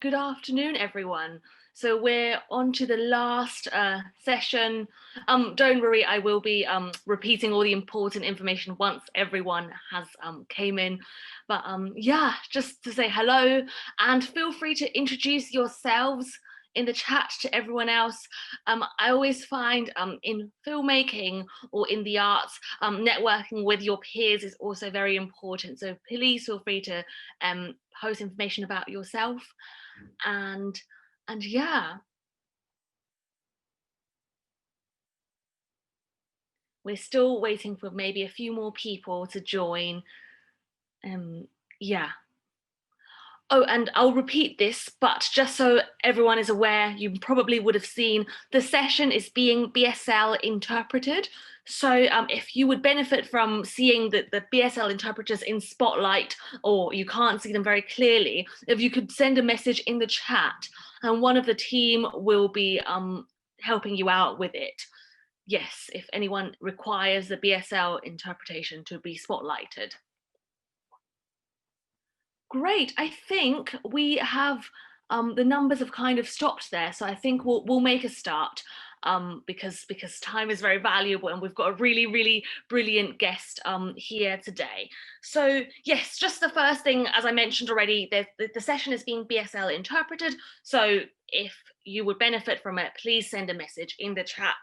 Good afternoon, everyone. So we're on to the last session. Don't worry, I will be repeating all the important information once everyone has came in. But yeah, just to say hello and feel free to introduce yourselves in the chat to everyone else. I always find in filmmaking or in the arts, networking with your peers is also very important. So please feel free to post information about yourself and yeah, we're still waiting for maybe a few more people to join. Yeah. Oh, and I'll repeat this, but just so everyone is aware, you probably would have seen the session is being BSL interpreted. So if you would benefit from seeing the BSL interpreters in Spotlight, or you can't see them very clearly, if you could send a message in the chat and one of the team will be helping you out with it. Yes, if anyone requires the BSL interpretation to be spotlighted. Great. I think we have the numbers have kind of stopped there, so I think we'll make a start because time is very valuable, and we've got a really brilliant guest here today. So yes, just the first thing, as I mentioned already, the session is being BSL interpreted. So if you would benefit from it, please send a message in the chat.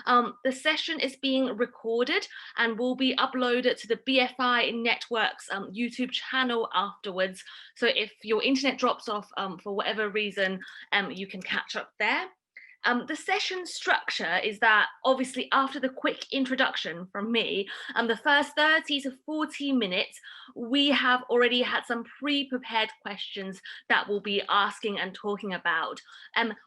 The session is being recorded and will be uploaded to the BFI Network's YouTube channel afterwards. So if your internet drops off for whatever reason, you can catch up there. The session structure is that obviously after the quick introduction from me, the first 30 to 40 minutes, we have already had some pre-prepared questions that we'll be asking and talking about.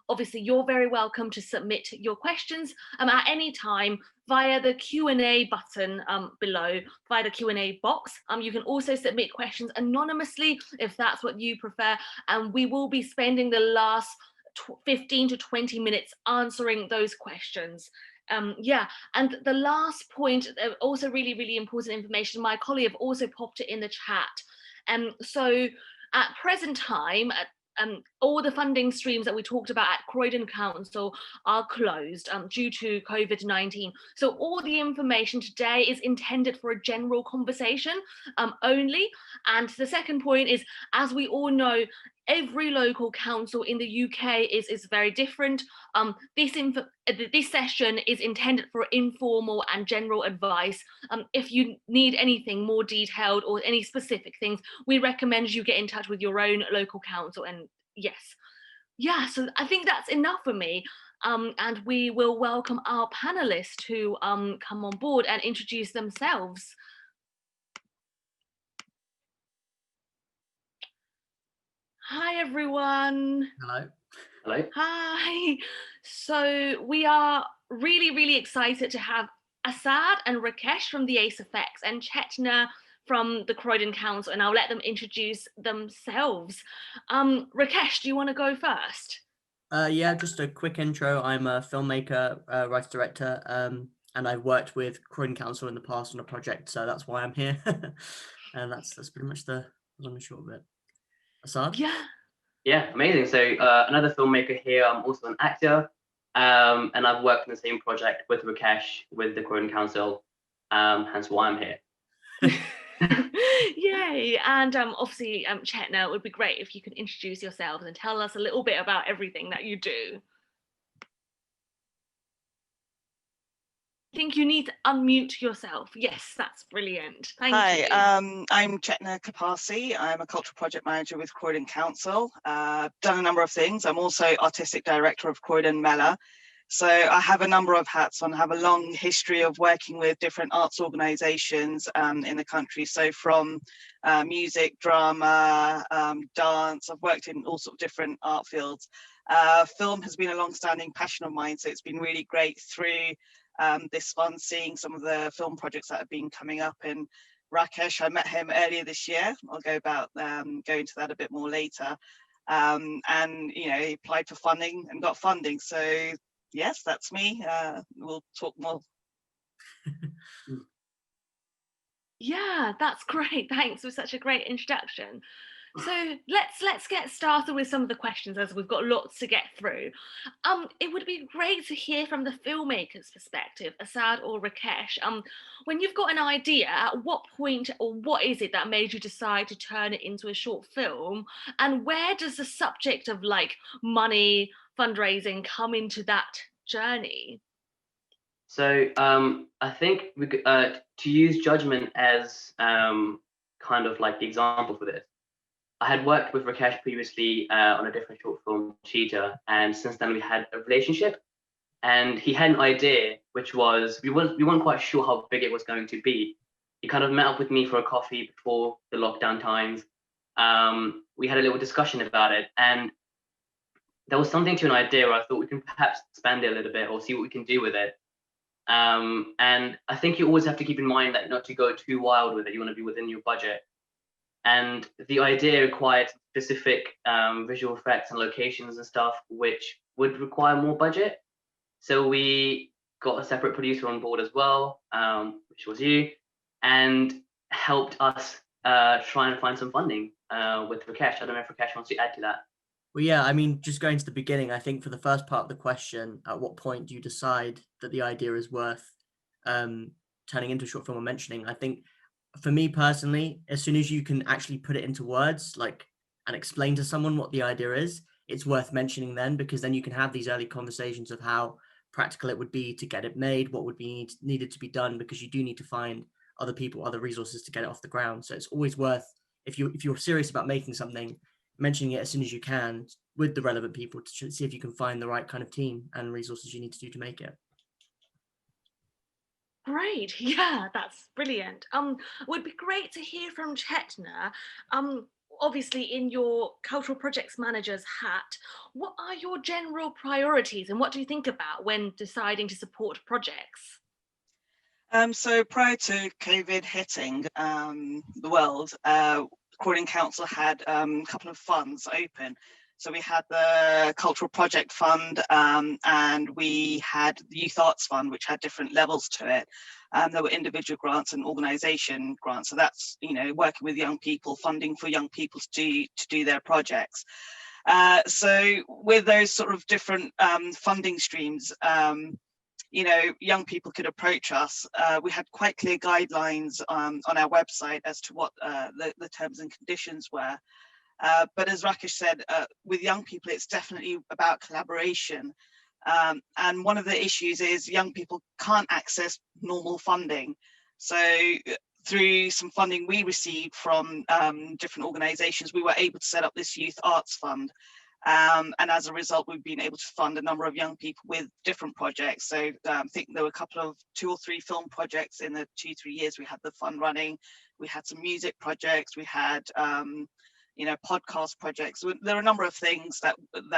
Obviously, you're very welcome to submit your questions at any time via the Q&A button below, via the Q&A box. You can also submit questions anonymously if that's what you prefer, and we will be spending the last 15 to 20 minutes answering those questions. Yeah, and the last point, also really important information, my colleague have also popped it in the chat. So at present time, all the funding streams that we talked about at Croydon Council are closed due to COVID-19. So all the information today is intended for a general conversation only. And the second point is, as we all know, every local council in the UK is very different. This session is intended for informal and general advice. If you need anything more detailed or any specific things, we recommend you get in touch with your own local council. And yes, yeah, so I think that's enough for me. And we will welcome our panelists to come on board and introduce themselves. Hi, everyone. Hello. Hello. Hi. So we are really excited to have Asad and Rakesh from the Ace Effects and Chetna from the Croydon Council, and I'll let them introduce themselves. Rakesh, do you want to go first? Yeah, just a quick intro. I'm a filmmaker, writer, director, and I've worked with Croydon Council in the past on a project, so that's why I'm here. And that's pretty much the long and short of it. Asad? Yeah, amazing. So another filmmaker here. I'm also an actor, and I've worked on the same project with Rakesh with the Croydon Council, hence why I'm here. Yay. And obviously, Chetna, it would be great if you could introduce yourselves and tell us a little bit about everything that you do. I think you need to unmute yourself. Yes, that's brilliant. Thank you. Hi, I'm Chetna Kapacee. I'm a cultural project manager with Croydon Council. Done a number of things. I'm also artistic director of Croydon Mela. So I have a number of hats on. I have a long history of working with different arts organisations in the country. So from music, drama, dance, I've worked in all sorts of different art fields. Film has been a long-standing passion of mine, so it's been really great through this fun seeing some of the film projects that have been coming up. And Rakesh, I met him earlier this year. I'll go into that a bit more later. And you know, he applied for funding and got funding. So yes, that's me. We'll talk more. Yeah, that's great. Thanks for such a great introduction. So let's get started with some of the questions, as we've got lots to get through. It would be great to hear from the filmmaker's perspective, Asad or Rakesh. When you've got an idea, at what point or what is it that made you decide to turn it into a short film? And where does the subject of like money, fundraising come into that journey? So I think to use judgment as kind of like the example for this. I had worked with Rakesh previously on a different short film, Cheetah, and since then we had a relationship. And he had an idea, which was we weren't quite sure how big it was going to be. He kind of met up with me for a coffee before the lockdown times. We had a little discussion about it, and there was something to an idea where I thought we can perhaps expand it a little bit or see what we can do with it. And I think you always have to keep in mind that not to go too wild with it. You want to be within your budget. And the idea required specific visual effects and locations and stuff, which would require more budget. So we got a separate producer on board as well, which was you, and helped us try and find some funding with Rakesh. I don't know if Rakesh wants to add to that. Well, yeah, I mean, just going to the beginning, I think for the first part of the question, at what point do you decide that the idea is worth turning into a short film or mentioning? I think for me personally, as soon as you can actually put it into words, like, and explain to someone what the idea is, it's worth mentioning then, because then you can have these early conversations of how practical it would be to get it made, what would be needed to be done, because you do need to find other people, other resources to get it off the ground. So it's always worth, if you're serious about making something, mentioning it as soon as you can with the relevant people to see if you can find the right kind of team and resources you need to do to make it. Great, yeah, that's brilliant. Would be great to hear from Chetna. Obviously, in your cultural projects manager's hat, what are your general priorities and what do you think about when deciding to support projects? So prior to COVID hitting the world, Croydon Council had a couple of funds open. So we had the Cultural Project Fund and we had the Youth Arts Fund, which had different levels to it. There were individual grants and organisation grants. So that's, you know, working with young people, funding for young people to do their projects. So with those sort of different funding streams, you know, young people could approach us. We had quite clear guidelines on our website as to what the terms and conditions were. But as Rakesh said, with young people, it's definitely about collaboration. And one of the issues is young people can't access normal funding. So through some funding we received from different organisations, we were able to set up this Youth Arts Fund. And as a result, we've been able to fund a number of young people with different projects. So I think there were a couple of 2 or 3 film projects in the 2-3 years we had the fund running. We had some music projects. We had, you know, podcast projects. There are a number of things that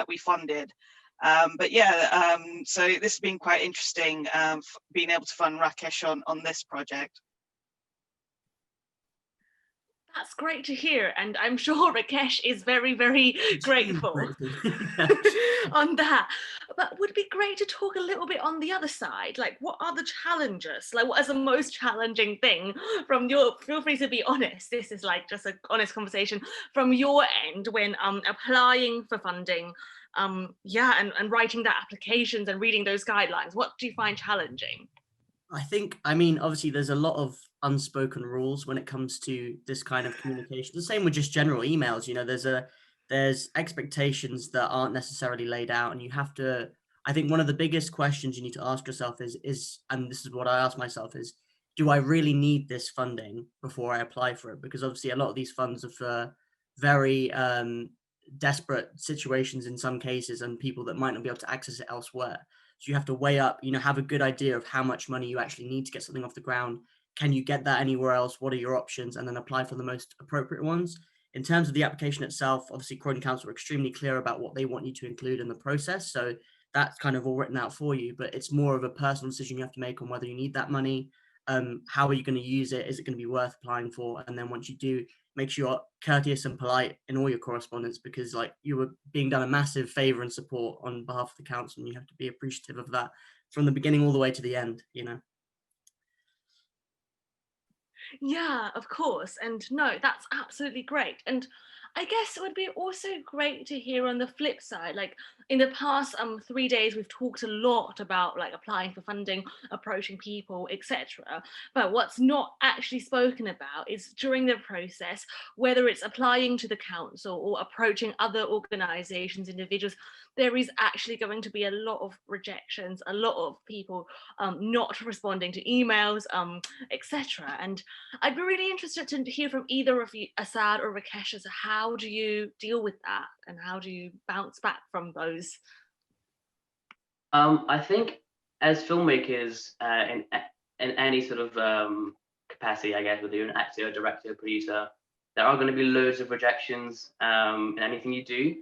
we funded. But yeah, so this has been quite interesting, being able to fund Rakesh on this project. That's great to hear, and I'm sure Rakesh is very, very grateful on that. But would it be great to talk a little bit on the other side? Like, what are the challenges? Like, what is the most challenging thing from your, feel free to be honest, this is like just an honest conversation from your end when applying for funding, yeah, and writing the applications and reading those guidelines. What do you find challenging? I think, I mean, obviously there's a lot of unspoken rules when it comes to this kind of communication. The same with just general emails, you know, there's expectations that aren't necessarily laid out, and you have to, I think one of the biggest questions you need to ask yourself is, and this is what I ask myself is, do I really need this funding before I apply for it? Because obviously a lot of these funds are for very desperate situations in some cases and people that might not be able to access it elsewhere. So you have to weigh up, you know, have a good idea of how much money you actually need to get something off the ground. Can you get that anywhere else? What are your options? And then apply for the most appropriate ones. In terms of the application itself, obviously Croydon Council are extremely clear about what they want you to include in the process. So that's kind of all written out for you, but it's more of a personal decision you have to make on whether you need that money. How are you going to use it? Is it going to be worth applying for? And then once you do, make sure you're courteous and polite in all your correspondence, because like you were being done a massive favor and support on behalf of the council, and you have to be appreciative of that from the beginning all the way to the end, you know. Yeah, of course. And no, that's absolutely great. And I guess it would be also great to hear on the flip side, like in the past 3 days, we've talked a lot about like applying for funding, approaching people, etc. But what's not actually spoken about is during the process, whether it's applying to the council or approaching other organisations, individuals, there is actually going to be a lot of rejections, a lot of people not responding to emails, etc. And I'd be really interested to hear from either of you, Asad or Rakesh, as to how do you deal with that and how do you bounce back from those? I think as filmmakers, in any sort of capacity, I guess, whether you're an actor, director, producer, there are going to be loads of rejections in anything you do.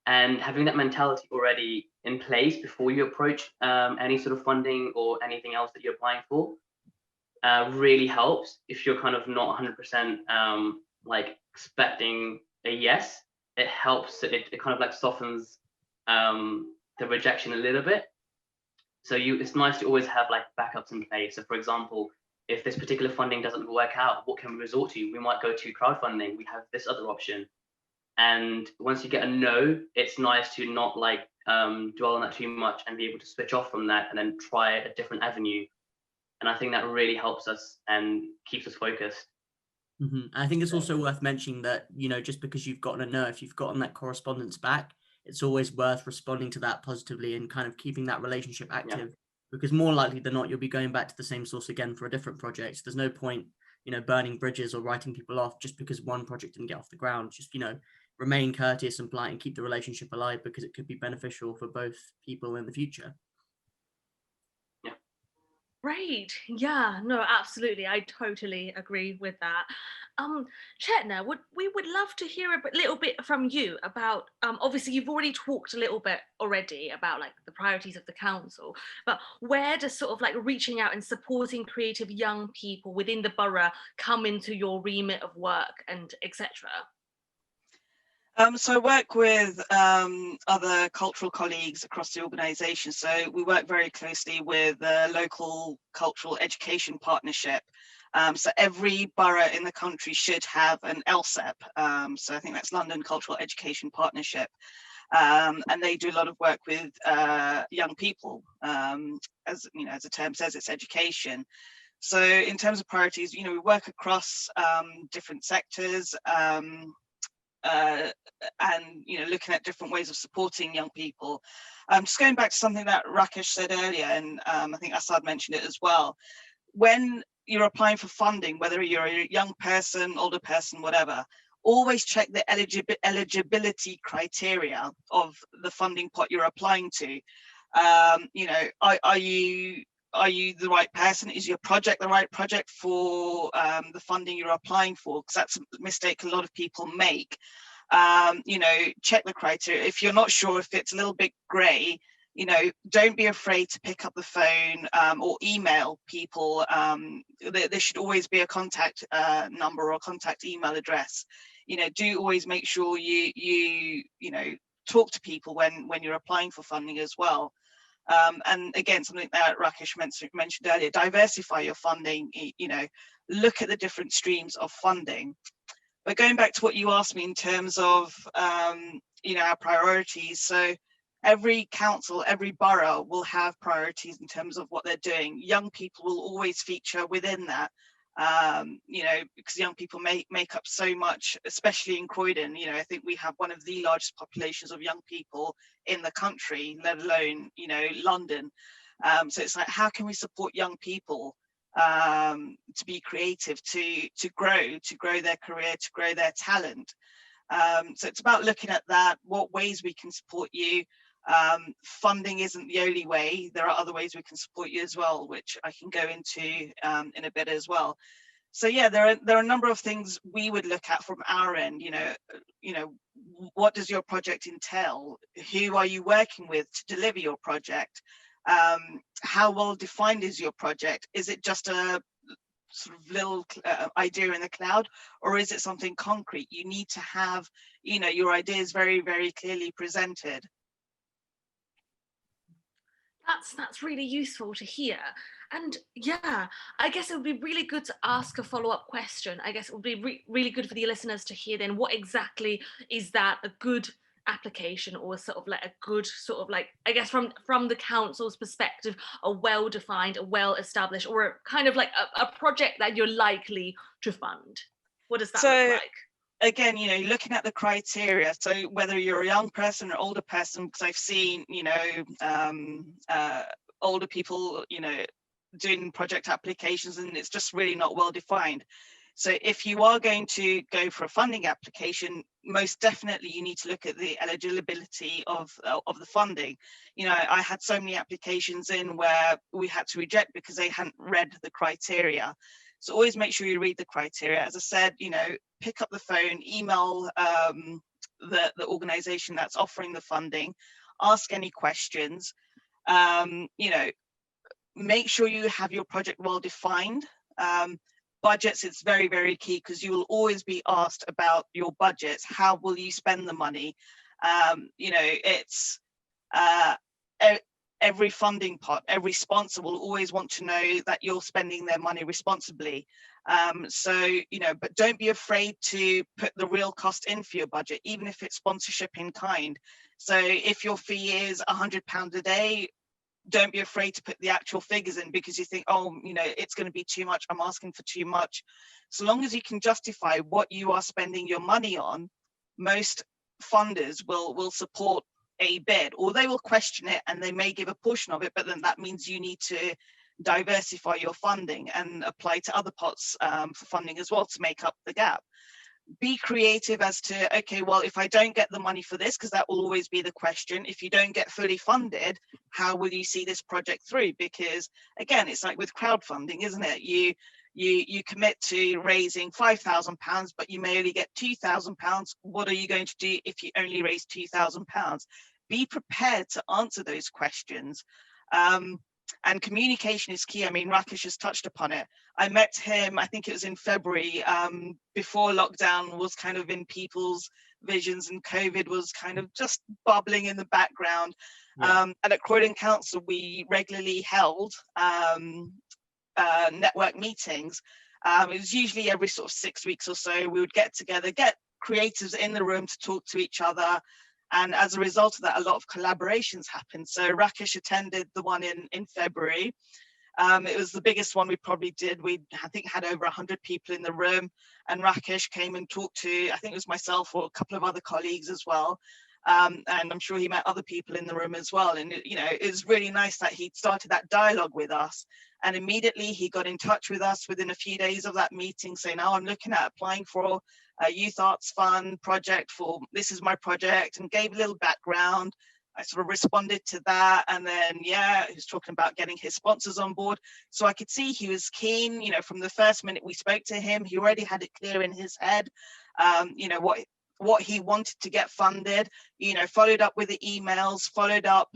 And having that mentality already in place before you approach any sort of funding or anything else that you're applying for really helps. If you're kind of not 100% like expecting a yes, it helps. It kind of like softens the rejection a little bit. So it's nice to always have like backups in place. So for example, if this particular funding doesn't work out, what can we resort to? We might go to crowdfunding. We have this other option. And once you get a no, it's nice to not like dwell on that too much and be able to switch off from that and then try a different avenue. And I think that really helps us and keeps us focused. I think it's also worth mentioning that, you know, just because you've gotten a no, if you've gotten that correspondence back, it's always worth responding to that positively and kind of keeping that relationship active, because more likely than not, you'll be going back to the same source again for a different project. There's no point, you know, burning bridges or writing people off just because one project didn't get off the ground. Just, you know, remain courteous and polite and keep the relationship alive, because it could be beneficial for both people in the future. Great. Yeah, no, absolutely. I totally agree with that. Chetna, we would love to hear a little bit from you about, obviously you've already talked a little bit already about like the priorities of the council, but where does sort of like reaching out and supporting creative young people within the borough come into your remit of work and etc.? So I work with other cultural colleagues across the organisation. So we work very closely with the local cultural education partnership. So every borough in the country should have an LSEP. So I think that's London Cultural Education Partnership. And they do a lot of work with young people. As you know, as the term says, it's education. So in terms of priorities, you know, we work across different sectors. And you know, looking at different ways of supporting young people. Just going back to something that Rakesh said earlier, and I think Asad mentioned it as well. When you're applying for funding, whether you're a young person, older person, whatever, always check the eligibility criteria of the funding pot you're applying to. You know, are you the right person? Is your project the right project for the funding you're applying for? Because that's a mistake a lot of people make. You know, check the criteria. If you're not sure, if it's a little bit grey, you know, don't be afraid to pick up the phone or email people. There should always be a contact number or contact email address. You know, do always make sure you know, talk to people when you're applying for funding as well. And again, something that Rakesh mentioned earlier, diversify your funding, you know, look at the different streams of funding. But going back to what you asked me in terms of, you know, our priorities. So every council, every borough will have priorities in terms of what they're doing. Young people will always feature within that, you know, because young people make up so much, especially in Croydon. You know, I think we have one of the largest populations of young people in the country, let alone, you know, London. So it's like, how can we support young people to be creative, to grow their career, to grow their talent? So it's about looking at that, what ways we can support you. Funding isn't the only way. There are other ways we can support you as well, which I can go into in a bit as well. So yeah, there are a number of things we would look at from our end. You know, what does your project entail? Who are you working with to deliver your project? How well defined is your project? Is it just a sort of little idea in the cloud, or is it something concrete? You need to have, you know, your ideas very, very clearly presented. That's really useful to hear. And yeah, I guess it would be really good to ask a follow-up question. I guess it would be really good for the listeners to hear then what exactly is that a good application, or sort of like a good sort of like, I guess from the council's perspective, a well-defined, a well-established, or a kind of like a project that you're likely to fund. What does that look like? Again, you know, looking at the criteria, so whether you're a young person or older person, because I've seen, you know, older people, you know, doing project applications, and it's just really not well defined. So if you are going to go for a funding application, most definitely you need to look at the eligibility of the funding. You know, I had so many applications in where we had to reject because they hadn't read the criteria. So always make sure you read the criteria. As I said, you know, pick up the phone, email the organization that's offering the funding, ask any questions, you know, make sure you have your project well defined. Budgets, it's very, very key, because you will always be asked about your budgets. How will you spend the money? You know, it's every funding pot, every sponsor will always want to know that you're spending their money responsibly. So, you know, but don't be afraid to put the real cost in for your budget, even if it's sponsorship in kind. So if your fee is £100 a day, don't be afraid to put the actual figures in, because you think, oh, you know, it's going to be too much, I'm asking for too much. So long as you can justify what you are spending your money on, most funders will support a bid, or they will question it and they may give a portion of it, but then that means you need to diversify your funding and apply to other pots for funding as well to make up the gap. Be creative as to, okay, well, if I don't get the money for this, because that will always be the question, if you don't get fully funded, how will you see this project through? Because again, it's like with crowdfunding, isn't it? You commit to raising £5,000, but you may only get £2,000. What are you going to do if you only raise £2,000? Be prepared to answer those questions. And communication is key. I mean, Rakesh has touched upon it. I met him, I think it was in February, before lockdown was kind of in people's visions and COVID was kind of just bubbling in the background. Yeah. And at Croydon Council, we regularly held network meetings. It was usually every sort of 6 weeks or so. We would get together, get creatives in the room to talk to each other. And as a result of that, a lot of collaborations happened. So Rakesh attended the one in February. It was the biggest one we probably did. We, I think, had over 100 people in the room, and Rakesh came and talked to, I think it was myself or a couple of other colleagues as well. And I'm sure he met other people in the room as well. And, you know, it was really nice that he started that dialogue with us. And immediately he got in touch with us within a few days of that meeting, saying, oh, I'm looking at applying for a Youth Arts Fund project for, this is my project, and gave a little background. I sort of responded to that, and then, yeah, he was talking about getting his sponsors on board. So I could see he was keen, you know, from the first minute we spoke to him. He already had it clear in his head, you know, what he wanted to get funded, you know, followed up with the emails, followed up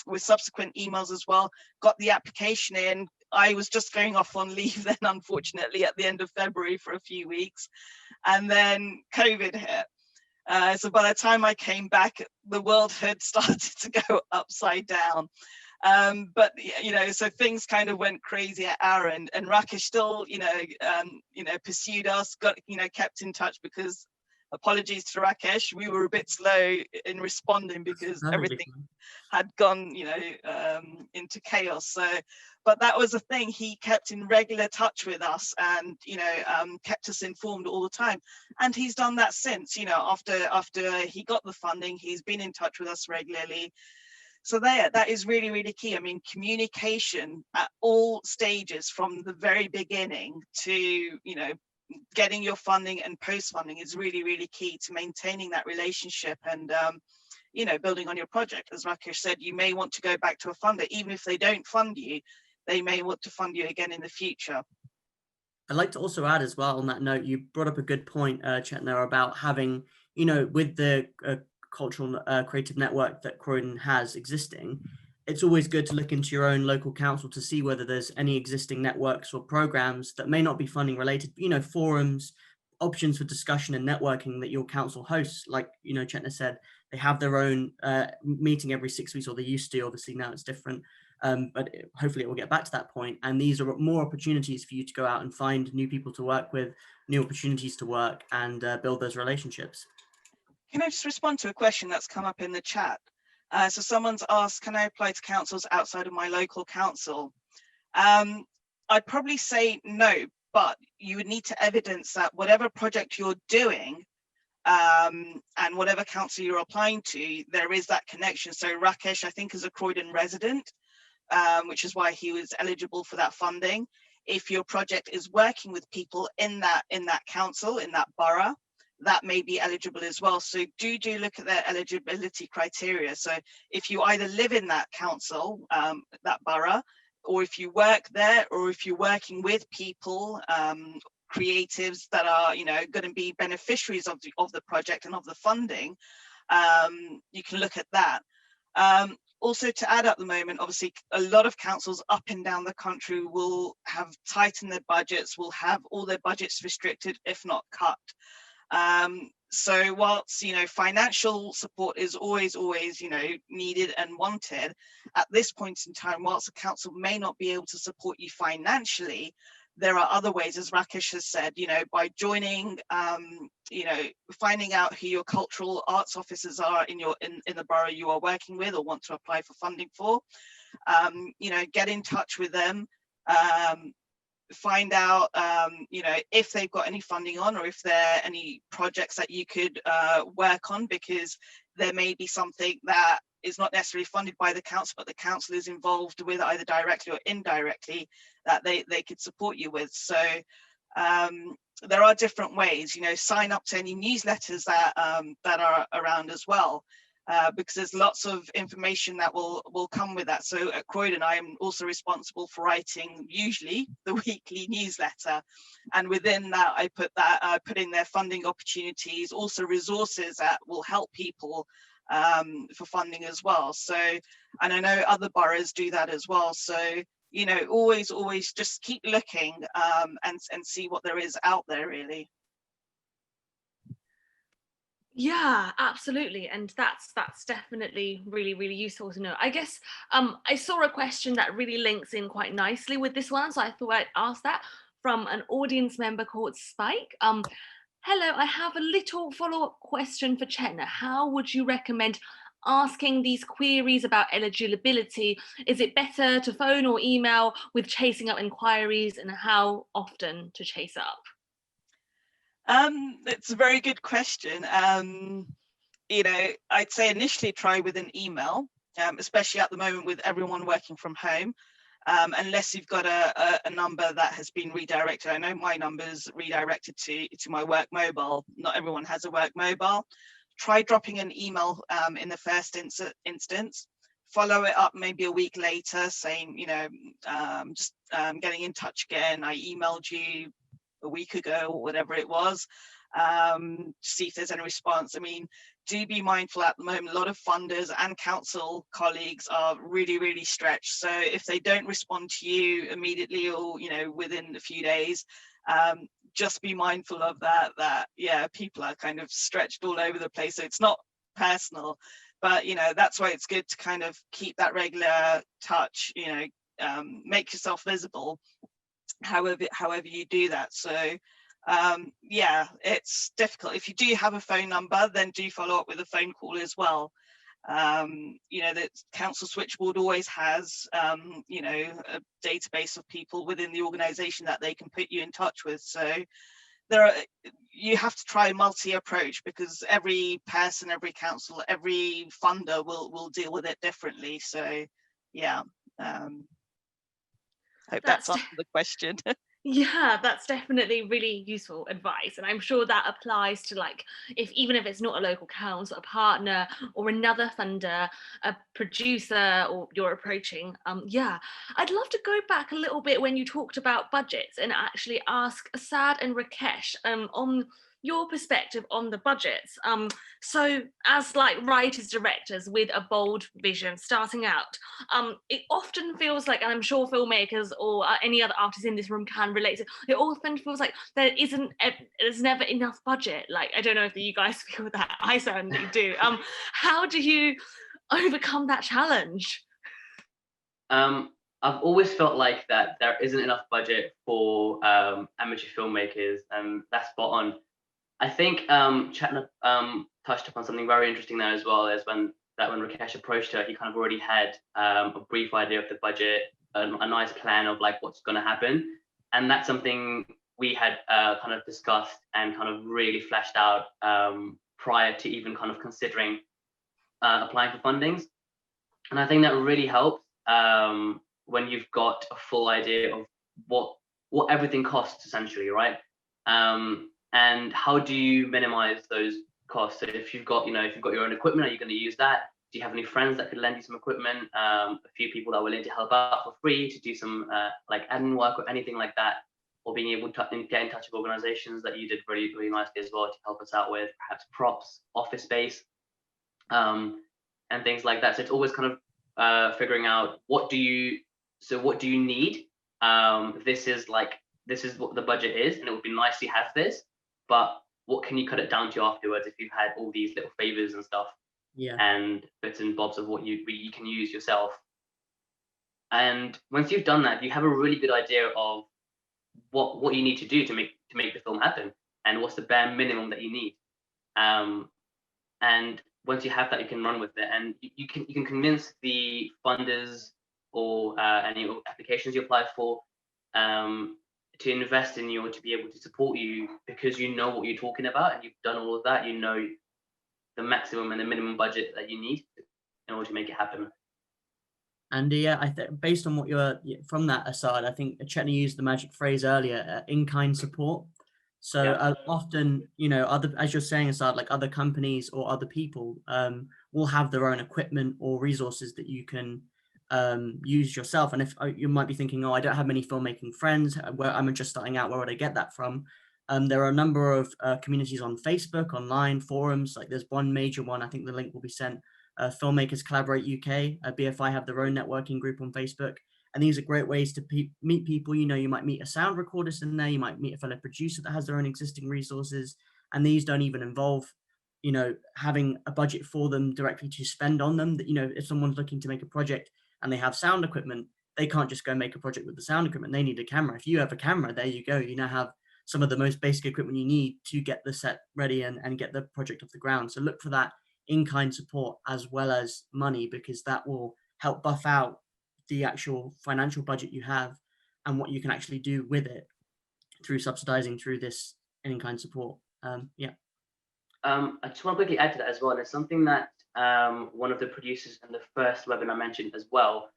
with subsequent emails as well, got the application in. I was just going off on leave then, unfortunately, at the end of February for a few weeks. And then COVID hit. So by the time I came back, the world had started to go upside down. But, you know, so things kind of went crazy at our end, and Rakesh still, you know, pursued us, got, you know, kept in touch, because apologies to Rakesh, we were a bit slow in responding because everything had gone, you know, into chaos. So, but that was the thing. He kept in regular touch with us, and, you know, kept us informed all the time. And he's done that since, you know, after he got the funding, he's been in touch with us regularly. So that is really, really key. I mean, communication at all stages, from the very beginning to, you know, getting your funding and post-funding, is really, really key to maintaining that relationship and, you know, building on your project. As Rakesh said, you may want to go back to a funder, even if they don't fund you, they may want to fund you again in the future. I'd like to also add as well on that note, you brought up a good point, Chetna, about having, you know, with the cultural creative network that Croydon has existing, it's always good to look into your own local council to see whether there's any existing networks or programs that may not be funding related, you know, forums, options for discussion and networking that your council hosts. Like, you know, Chetna said, they have their own meeting every 6 weeks, or they used to, obviously now it's different. but hopefully it will get back to that point. And these are more opportunities for you to go out and find new people to work with, new opportunities to work, and build those relationships. Can I just respond to a question that's come up in the chat? So someone's asked, can I apply to councils outside of my local council? I'd probably say no, but you would need to evidence that whatever project you're doing and whatever council you're applying to, there is that connection. So Rakesh, I think, is a Croydon resident, which is why he was eligible for that funding. If your project is working with people in that council, in that borough, that may be eligible as well. So do look at their eligibility criteria. So if you either live in that council, that borough, or if you work there, or if you're working with people, creatives that are, you know, going to be beneficiaries of the project and of the funding, you can look at that. Also, to add, at the moment, obviously a lot of councils up and down the country will have tightened their budgets, will have all their budgets restricted, if not cut. So whilst, you know, financial support is always, you know, needed and wanted, at this point in time, whilst the council may not be able to support you financially, there are other ways, as Rakesh has said, you know, by joining, you know, finding out who your cultural arts officers are in the borough you are working with or want to apply for funding for, you know, get in touch with them, find out, you know, if they've got any funding on, or if there are any projects that you could work on, because there may be something that is not necessarily funded by the council, but the council is involved with either directly or indirectly that they could support you with. So there are different ways, you know, sign up to any newsletters that are around as well. Because there's lots of information that will come with that. So at Croydon, I am also responsible for writing usually the weekly newsletter, and within that I put in their funding opportunities, also resources that will help people for funding as well. So, and I know other boroughs do that as well. So, you know, always just keep looking and see what there is out there, really. Yeah, absolutely. And that's definitely really useful to know. I guess I saw a question that really links in quite nicely with this one, so I thought I'd ask that from an audience member called Spike. Hello, I have a little follow-up question for Chetna. How would you recommend asking these queries about eligibility? Is it better to phone or email with chasing up inquiries, and how often to chase up? It's a very good question. You know, I'd say initially try with an email, especially at the moment with everyone working from home, unless you've got a number that has been redirected. I know my number's redirected to my work mobile. Not everyone has a work mobile. Try dropping an email in the first instance. Follow it up maybe a week later, saying, you know, just getting in touch again. I emailed you a week ago or whatever it was, see if there's any response. I mean, do be mindful at the moment, a lot of funders and council colleagues are really stretched. So if they don't respond to you immediately or, you know, within a few days, just be mindful of that yeah, people are kind of stretched all over the place. So it's not personal, but, you know, that's why it's good to kind of keep that regular touch, you know, make yourself visible however you do that. So yeah, it's difficult. If you do have a phone number, then do follow up with a phone call as well. You know, the council switchboard always has you know, a database of people within the organization that they can put you in touch with. So you have to try a multi-approach, because every person, every council, every funder will deal with it differently. So yeah, hope that's answered the question. Yeah, that's definitely really useful advice, and I'm sure that applies to, like, even if it's not a local council, a partner or another funder, a producer, or you're approaching. Yeah, I'd love to go back a little bit when you talked about budgets and actually ask Asad and Rakesh on your perspective on the budgets. So as like writers, directors with a bold vision starting out, it often feels like, and I'm sure filmmakers or any other artists in this room can relate to, it often feels like there's never enough budget. Like, I don't know if you guys feel that, I certainly do. How do you overcome that challenge? I've always felt like that there isn't enough budget for amateur filmmakers, and that's spot on. I think Chetna touched upon something very interesting there as well, is when Rakesh approached her, he kind of already had a brief idea of the budget, a nice plan of like what's going to happen, and that's something we had kind of discussed and kind of really fleshed out prior to even kind of considering applying for fundings. And I think that really helps when you've got a full idea of what everything costs essentially, right? And how do you minimize those costs? So if you've got your own equipment, are you going to use that? Do you have any friends that could lend you some equipment? A few people that are willing to help out for free to do some like admin work or anything like that, or being able to get in touch with organizations that you did really, really nicely as well to help us out with perhaps props, office space, and things like that. So it's always kind of figuring out what do you need? This is what the budget is, and it would be nice to have this, but what can you cut it down to afterwards if you've had all these little favors and stuff? Yeah. And bits and bobs of what you can use yourself. And once you've done that, you have a really good idea of what you need to do to make the film happen, and what's the bare minimum that you need. And once you have that, you can run with it, and you can convince the funders or any applications you apply for to invest in you or to be able to support you, because you know what you're talking about and you've done all of that. You know the maximum and the minimum budget that you need in order to make it happen. And yeah, I think based on what you're from that aside, I think Chetna used the magic phrase earlier, in-kind support. So Yeah. often, as you're saying, Asad, like other companies or other people will have their own equipment or resources that you can use yourself. And if you might be thinking, oh, I don't have many filmmaking friends, where I'm just starting out, where would I get that from? There are a number of communities on Facebook, online forums. Like there's one major one, I think the link will be sent. Filmmakers Collaborate UK, BFI have their own networking group on Facebook. And these are great ways to meet people. You might meet a sound recordist in there. You might meet a fellow producer that has their own existing resources. And these don't even involve, having a budget for them directly to spend on them. That, if someone's looking to make a project and they have sound equipment, they can't just go make a project with the sound equipment. They need a camera. If you have a camera, there you go. You now have some of the most basic equipment you need to get the set ready and get the project off the ground. So look for that in-kind support as well as money, because that will help buff out the actual financial budget you have and what you can actually do with it through subsidizing through this in-kind support. I just want to quickly add to that as well. And it's something that one of the producers in the first webinar mentioned as well.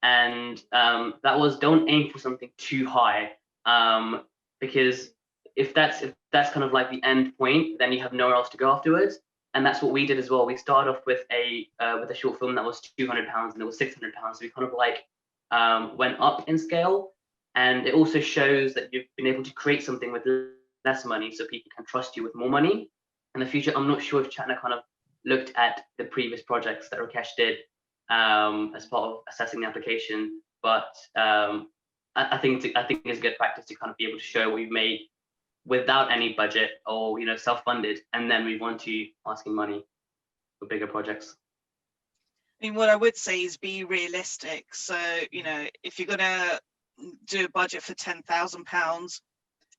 And that was, don't aim for something too high, because if that's kind of like the end point, then you have nowhere else to go afterwards. And that's what we did as well. We started off with a short film that was £200 and it was £600. So we kind of like went up in scale, and it also shows that you've been able to create something with less money, so people can trust you with more money in the future. I'm not sure if Chetna kind of looked at the previous projects that Rakesh did as part of assessing the application, but I think it's a good practice to kind of be able to show what you've made without any budget, or self-funded, and then move on to asking money for bigger projects. I mean, what I would say is be realistic. So, if you're gonna do a budget for £10,000,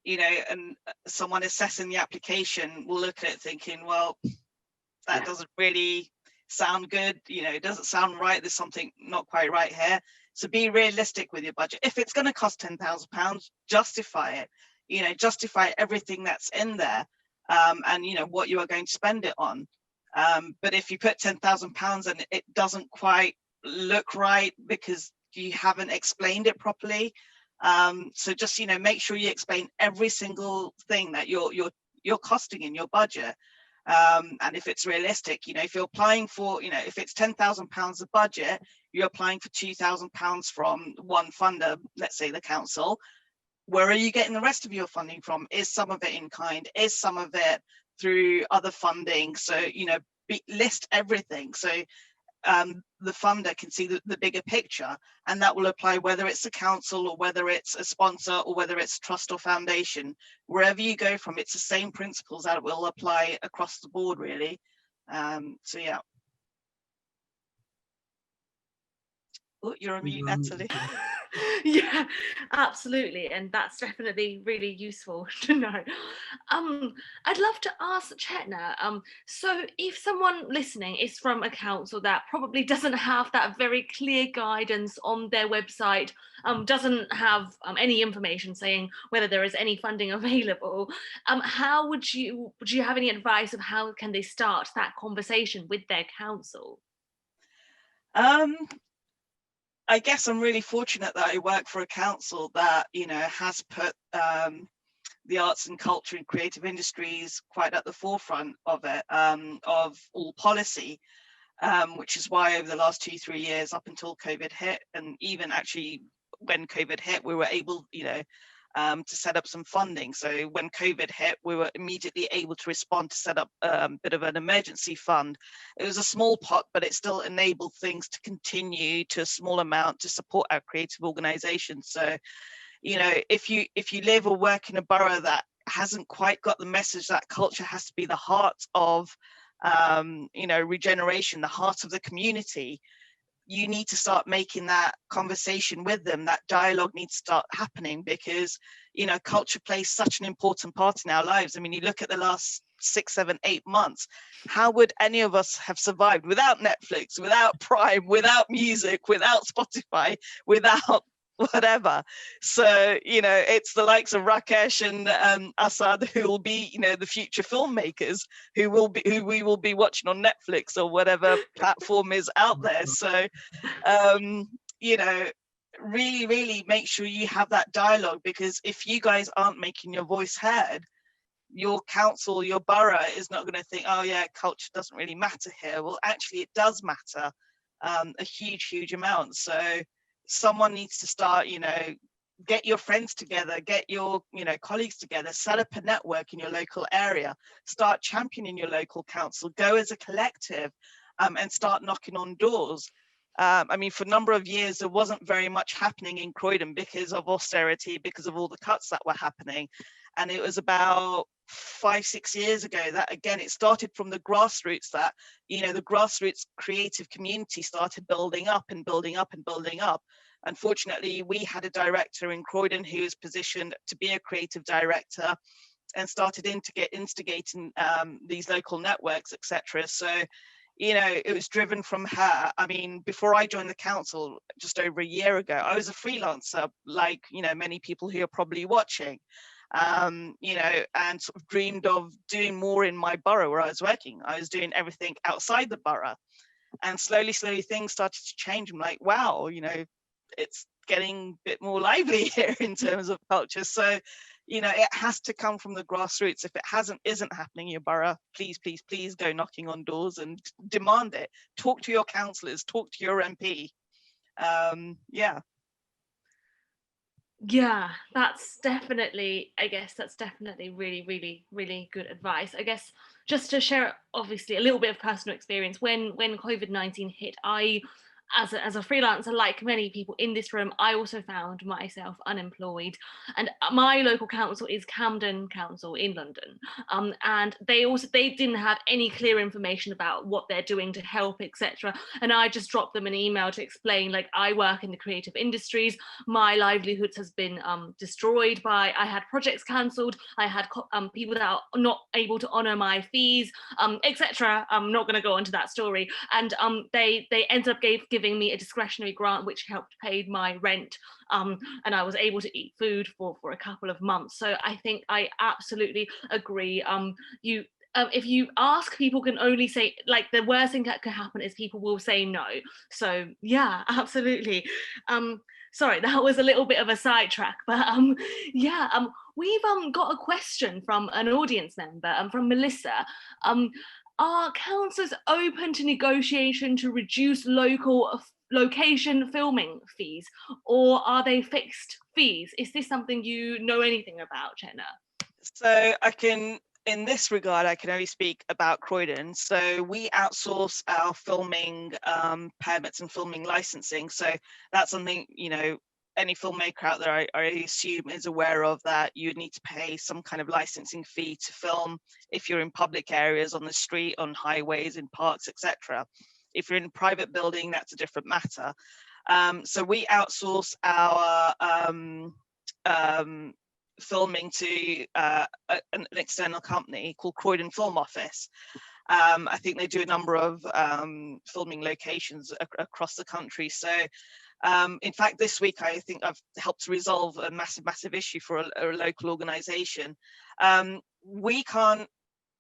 and someone assessing the application will look at it thinking, well, that doesn't really sound good, it doesn't sound right, there's something not quite right here. So be realistic with your budget. If it's going to cost £10,000, justify it. Justify everything that's in there, and what you are going to spend it on. But if you put £10,000 and it doesn't quite look right because you haven't explained it properly, so just make sure you explain every single thing that you're costing in your budget. And if it's realistic, if you're applying for, if it's £10,000 of budget, you're applying for £2,000 from one funder, let's say the council. Where are you getting the rest of your funding from? Is some of it in kind? Is some of it through other funding? So, list everything. So the funder can see the bigger picture, and that will apply whether it's a council or whether it's a sponsor or whether it's a trust or foundation. Wherever you go from, it's the same principles that will apply across the board, really. So yeah. Oh, you're on mute, You're on Natalie. mute. Yeah, absolutely, and that's definitely really useful to know. I'd love to ask Chetna, so if someone listening is from a council that probably doesn't have that very clear guidance on their website, doesn't have any information saying whether there is any funding available, how would you have any advice of how can they start that conversation with their council? I guess I'm really fortunate that I work for a council that, you know, has put the arts and culture and creative industries quite at the forefront of it, of all policy, which is why over the last 2-3 years, up until COVID hit, and even actually when COVID hit, we were able, you know, to set up some funding. So when COVID hit, we were immediately able to respond to set up a bit of an emergency fund. It was a small pot, but it still enabled things to continue to a small amount to support our creative organizations. So, you know, if you live or work in a borough that hasn't quite got the message that culture has to be the heart of, you know, regeneration, the heart of the community, you need to start making that conversation with them. That dialogue needs to start happening, because, you know, culture plays such an important part in our lives. I mean, you look at the last 6, 7, 8 months, how would any of us have survived without Netflix, without Prime, without music, without Spotify, without whatever? So, you know, it's the likes of Rakesh and Asad who will be, you know, the future filmmakers who we will be watching on Netflix or whatever platform is out there. So, you know, really make sure you have that dialogue, because if you guys aren't making your voice heard, your council, your borough is not going to think, oh yeah, culture doesn't really matter here. Well, actually it does matter a huge amount. So someone needs to start, you know, get your friends together, get your, you know, colleagues together, set up a network in your local area, start championing your local council, go as a collective, and start knocking on doors. I mean, for a number of years, there wasn't very much happening in Croydon because of austerity, because of all the cuts that were happening. And it was about 5-6 years ago that, again, it started from the grassroots, that, you know, the grassroots creative community started building up and building up and building up. Unfortunately, we had a director in Croydon who was positioned to be a creative director and started instigating these local networks, etc. So, you know, it was driven from her. I mean, before I joined the council just over a year ago, I was a freelancer, like, you know, many people who are probably watching, you know, and sort of dreamed of doing more in my borough where I was working. I was doing everything outside the borough, and slowly things started to change. I'm like, wow, you know, it's getting a bit more lively here in terms of culture. So, you know, it has to come from the grassroots. If it isn't happening in your borough, please go knocking on doors and demand it. Talk to your councillors, talk to your MP. Yeah. Yeah, that's definitely, I guess that's definitely really good advice. I guess just to share, obviously, a little bit of personal experience, when COVID-19 hit, I, as a freelancer, like many people in this room, I also found myself unemployed. And my local council is Camden Council in London. And they didn't have any clear information about what they're doing to help, etc. And I just dropped them an email to explain, like, I work in the creative industries, my livelihoods has been destroyed by, I had projects cancelled, I had people that are not able to honour my fees, etc. I'm not going to go into that story. And they ended up giving me a discretionary grant which helped pay my rent, and I was able to eat food for a couple of months. So I think I absolutely agree. If you ask, people can only say, like, the worst thing that could happen is people will say no. So yeah, absolutely. Sorry, that was a little bit of a sidetrack, but yeah, we've got a question from an audience member, from Melissa. Are councils open to negotiation to reduce location filming fees, or are they fixed fees? Is this something you know anything about, Chetna? So I can, in this regard, I can only speak about Croydon. So we outsource our filming permits and filming licensing. So that's something, you know, any filmmaker out there, I assume, is aware of, that you would need to pay some kind of licensing fee to film if you're in public areas, on the street, on highways, in parks, etc. If you're in a private building, that's a different matter. So we outsource our filming to an external company called Croydon Film Office. I think they do a number of filming locations across the country. So in fact, this week, I think I've helped to resolve a massive issue for a local organization. We can't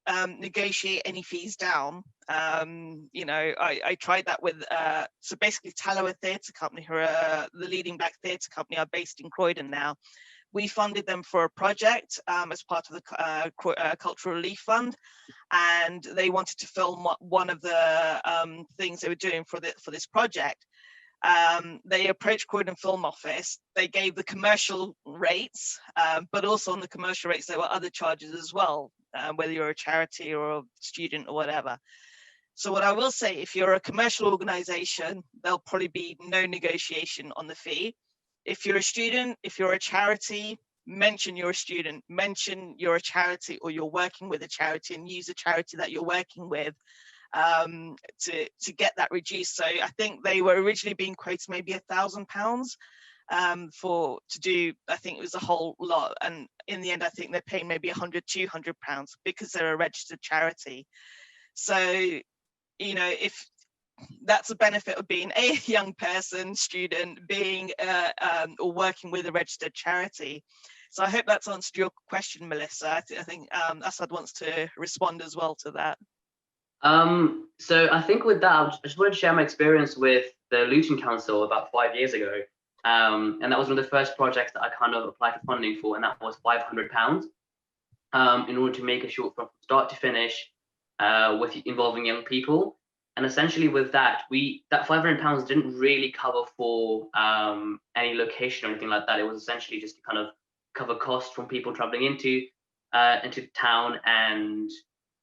negotiate any fees down. You know, I tried that with, so basically Tallow Theatre Company, who are the leading black theatre company, are based in Croydon now. We funded them for a project as part of the Cultural Relief Fund, and they wanted to film one of the things they were doing for this project. They approached Croydon Film Office. They gave the commercial rates, but also on the commercial rates there were other charges as well, whether you're a charity or a student or whatever. So what I will say, if you're a commercial organization, there'll probably be no negotiation on the fee. If you're a student, if you're a charity, mention you're a student, mention you're a charity or you're working with a charity, and use the charity that you're working with to get that reduced. So I think they were originally being quoted maybe £1,000 to do, I think it was a whole lot, and in the end I think they're paying maybe £100-200 because they're a registered charity. So, you know, if that's a benefit of being a young person, student, being or working with a registered charity. So I hope that's answered your question, Melissa. I think Asad wants to respond as well to that. So I think with that, I just wanted to share my experience with the Luton Council about 5 years ago. And that was one of the first projects that I kind of applied for funding for, and that was £500 in order to make a short film from start to finish with involving young people. And essentially with that, that £500 didn't really cover for any location or anything like that. It was essentially just to kind of cover costs from people traveling into town and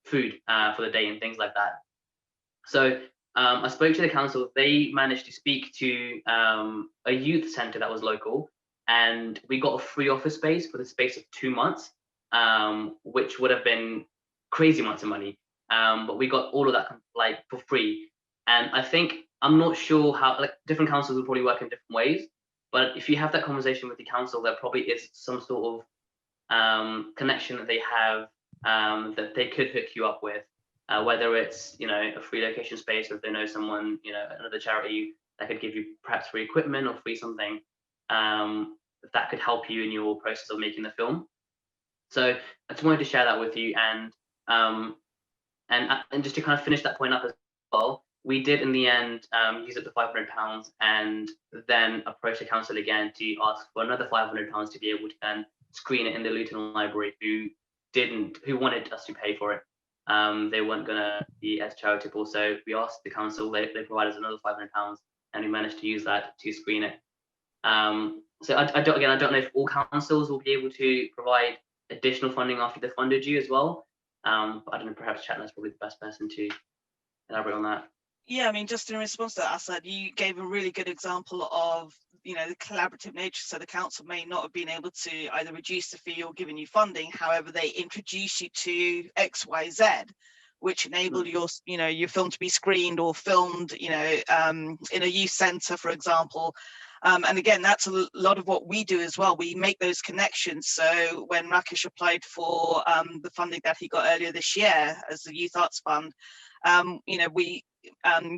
food for the day and things like that. So I spoke to the council. They managed to speak to a youth centre that was local, and we got a free office space for the space of 2 months, which would have been crazy amounts of money. But we got all of that like for free. And I think, I'm not sure how, like, different councils will probably work in different ways, but if you have that conversation with the council, there probably is some sort of connection that they have that they could hook you up with, whether it's, you know, a free location space, or if they know someone, you know, another charity that could give you perhaps free equipment or free something that could help you in your process of making the film. So I just wanted to share that with you, and just to kind of finish that point up as well, we did in the end use up the £500 and then approach the council again to ask for another £500 to be able to then screen it in the Luton Library, who wanted us to pay for it. They weren't gonna be as charitable, so we asked the council. They provided us another £500, and we managed to use that to screen it. So I don't know if all councils will be able to provide additional funding after they funded you as well. But I don't know, perhaps Chetna is probably the best person to elaborate on that. Yeah, I mean, just in response to that, Asad, you gave a really good example of, you know, the collaborative nature. So the council may not have been able to either reduce the fee or given you funding. However, they introduce you to XYZ, which enabled your film to be screened or filmed, you know, in a youth centre, for example. And again, that's a lot of what we do as well. We make those connections. So when Rakesh applied for the funding that he got earlier this year as the Youth Arts Fund, you know, we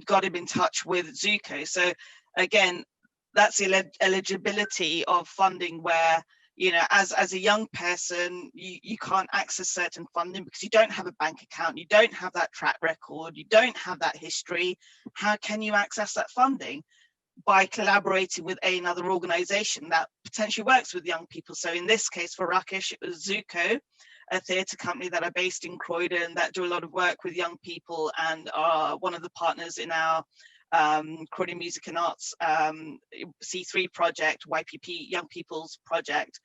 got him in touch with Zuko. So again, that's the eligibility of funding, where, you know, as a young person, you can't access certain funding because you don't have a bank account, you don't have that track record, you don't have that history. How can you access that funding? By collaborating with another organization that potentially works with young people. So in this case for Rakesh, it was Zuko, a theatre company that are based in Croydon that do a lot of work with young people and are one of the partners in our Croydon Music and Arts C3 project, YPP, Young People's Project.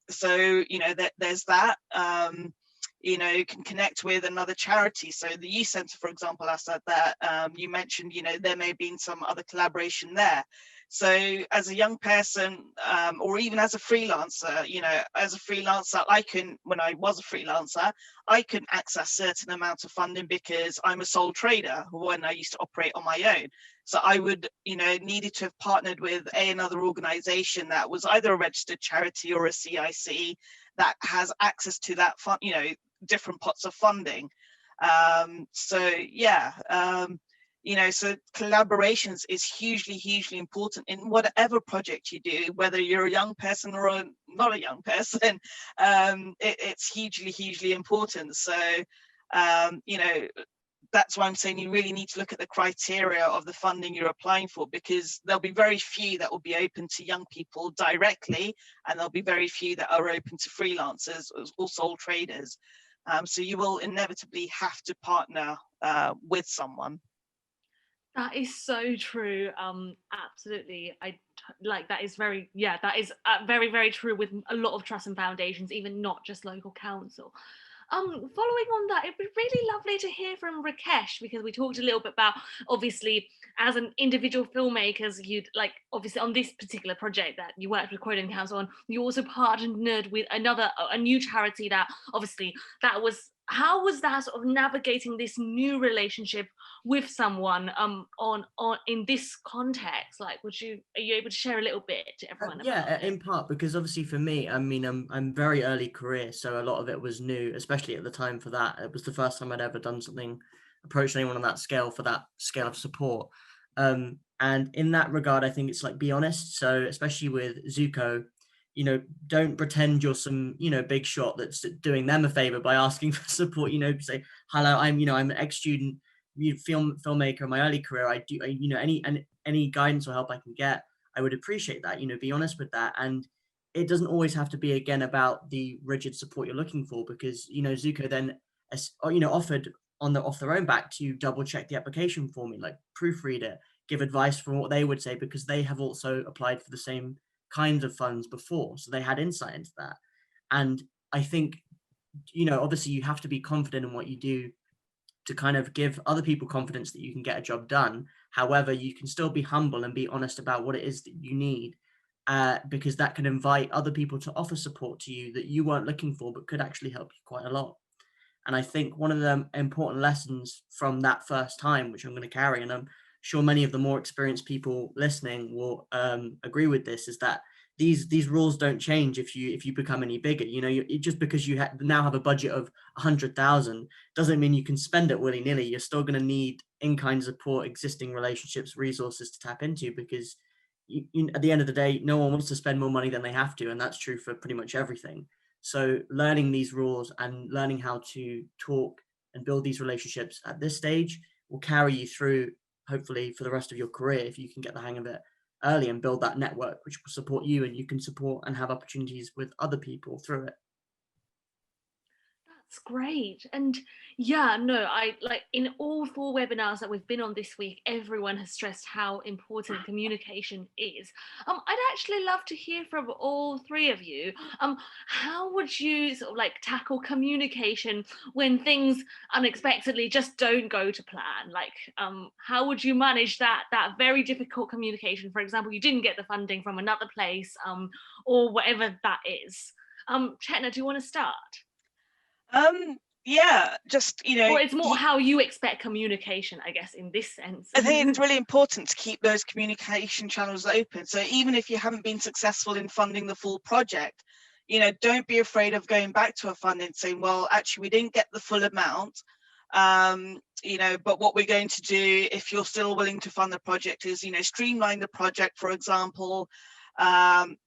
So, you know, there's that. you know, can connect with another charity. So the youth centre, for example, Asad, that you mentioned, you know, there may have been some other collaboration there. So as a young person, or even as a freelancer, you know, as a freelancer, when I was a freelancer, I can access certain amount of funding because I'm a sole trader when I used to operate on my own. So I would, you know, needed to have partnered with another organization that was either a registered charity or a CIC that has access to that fund, you know, different pots of funding. You know, so collaborations is hugely important in whatever project you do, whether you're a young person or not a young person. It's hugely important. So, you know, that's why I'm saying you really need to look at the criteria of the funding you're applying for, because there'll be very few that will be open to young people directly, and there'll be very few that are open to freelancers or sole traders. So you will inevitably have to partner with someone. That is so true. Absolutely. That is very, yeah, that is very true with a lot of trusts and foundations, even not just local council. Following on that, it'd be really lovely to hear from Rakesh, because we talked a little bit about, obviously, as an individual filmmakers, you'd like, obviously on this particular project that you worked with Croydon Council on, you also partnered with a new charity that obviously how was that sort of navigating this new relationship with someone on in this context? Like, are you able to share a little bit to everyone about it? In part because obviously for me, I mean, I'm very early career, so a lot of it was new, especially at the time. For that, it was the first time I'd ever done something, approached anyone on that scale, for that scale of support. And in that regard, I think it's like, be honest. So especially with Zuko, you know, don't pretend you're some, you know, big shot that's doing them a favor by asking for support. You know, say, hello, I'm an ex-student filmmaker in my early career. I do, you know, any guidance or help I can get, I would appreciate that. You know, be honest with that. And it doesn't always have to be, again, about the rigid support you're looking for, because, you know, Zuko then, you know, offered off their own back to double check the application for me, like proofread it, give advice from what they would say, because they have also applied for the same kinds of funds before, so they had insight into that. And I think, you know, obviously you have to be confident in what you do to kind of give other people confidence that you can get a job done. However, you can still be humble and be honest about what it is that you need, because that can invite other people to offer support to you that you weren't looking for, but could actually help you quite a lot. And I think one of the important lessons from that first time, which I'm going to carry, and I'm sure many of the more experienced people listening will agree with this, is that these rules don't change if you become any bigger. You know, just because you now have a budget of 100,000 doesn't mean you can spend it willy-nilly. You're still going to need in-kind support, existing relationships, resources to tap into, because at the end of the day, no one wants to spend more money than they have to, and that's true for pretty much everything. So learning these rules and learning how to talk and build these relationships at this stage will carry you through, hopefully, for the rest of your career, if you can get the hang of it early and build that network which will support you, and you can support and have opportunities with other people through it. That's great. And yeah, no, I like, in all 4 webinars that we've been on this week, everyone has stressed how important communication is. I'd actually love to hear from all 3 of you. How would you sort of like tackle communication when things unexpectedly just don't go to plan? Like, how would you manage that very difficult communication? For example, you didn't get the funding from another place, or whatever that is. Chetna, do you want to start? Yeah, just, you know, or it's more how you expect communication, I guess, in this sense. I think it's really important to keep those communication channels open. So even if you haven't been successful in funding the full project, you know, don't be afraid of going back to a fund and saying, well, actually, we didn't get the full amount, you know, but what we're going to do, if you're still willing to fund the project, is, you know, streamline the project, for example,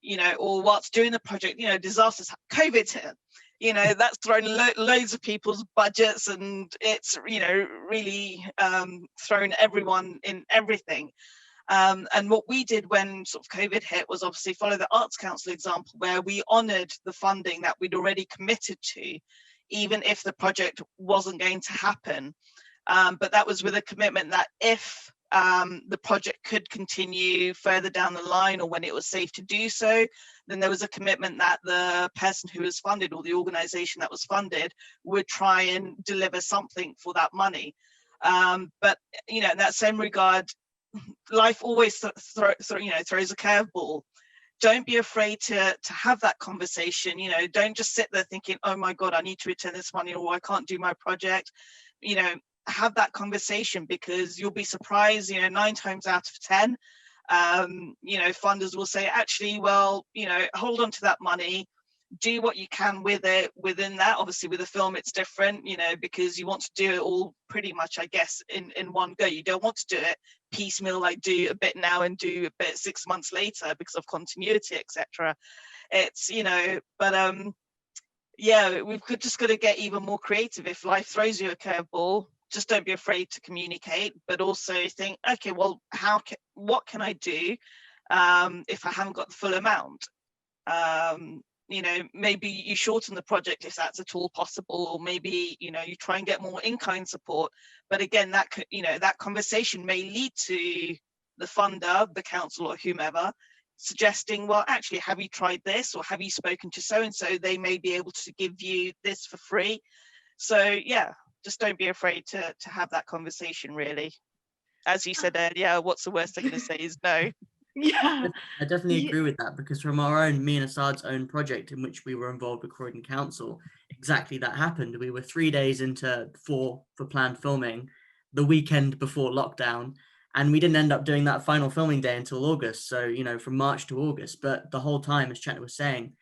you know, or what's doing the project, you know, disasters, COVID's hit. You know, that's thrown loads of people's budgets, and it's, you know, really thrown everyone in everything. And what we did when sort of COVID hit was obviously follow the Arts Council example, where we honoured the funding that we'd already committed to, even if the project wasn't going to happen. But that was with a commitment that if the project could continue further down the line, or when it was safe to do so, then there was a commitment that the person who was funded, or the organization that was funded, would try and deliver something for that money. But in that same regard, life always throws a curveball. Don't be afraid to have that conversation. Don't just sit there thinking, oh my God, I need to return this money, or I can't do my project. Have that conversation, because you'll be surprised, 9 times out of 10, funders will say, actually, well, hold on to that money, do what you can with it within that. Obviously with a film it's different, because you want to do it all pretty much, I guess, in one go. You don't want to do it piecemeal, like do a bit now and do a bit 6 months later because of continuity, etc. It's but yeah, we've just got to get even more creative. If life throws you a curveball, just don't be afraid to communicate, but also think, okay, well, what can I do if I haven't got the full amount? Maybe you shorten the project if that's at all possible, or maybe you try and get more in-kind support. But again, that could, that conversation may lead to the funder, the council, or whomever suggesting, well, actually, have you tried this, or have you spoken to so and so? They may be able to give you this for free. So yeah, just don't be afraid to have that conversation, really. As you said earlier, what's the worst they're going to say is no. Yeah, I definitely agree with that, because from me and Assad's own project in which we were involved with Croydon Council, exactly that happened. We were 3 days into 4 for planned filming the weekend before lockdown, and we didn't end up doing that final filming day until August. So, from March to August. But the whole time, as Chetna was saying,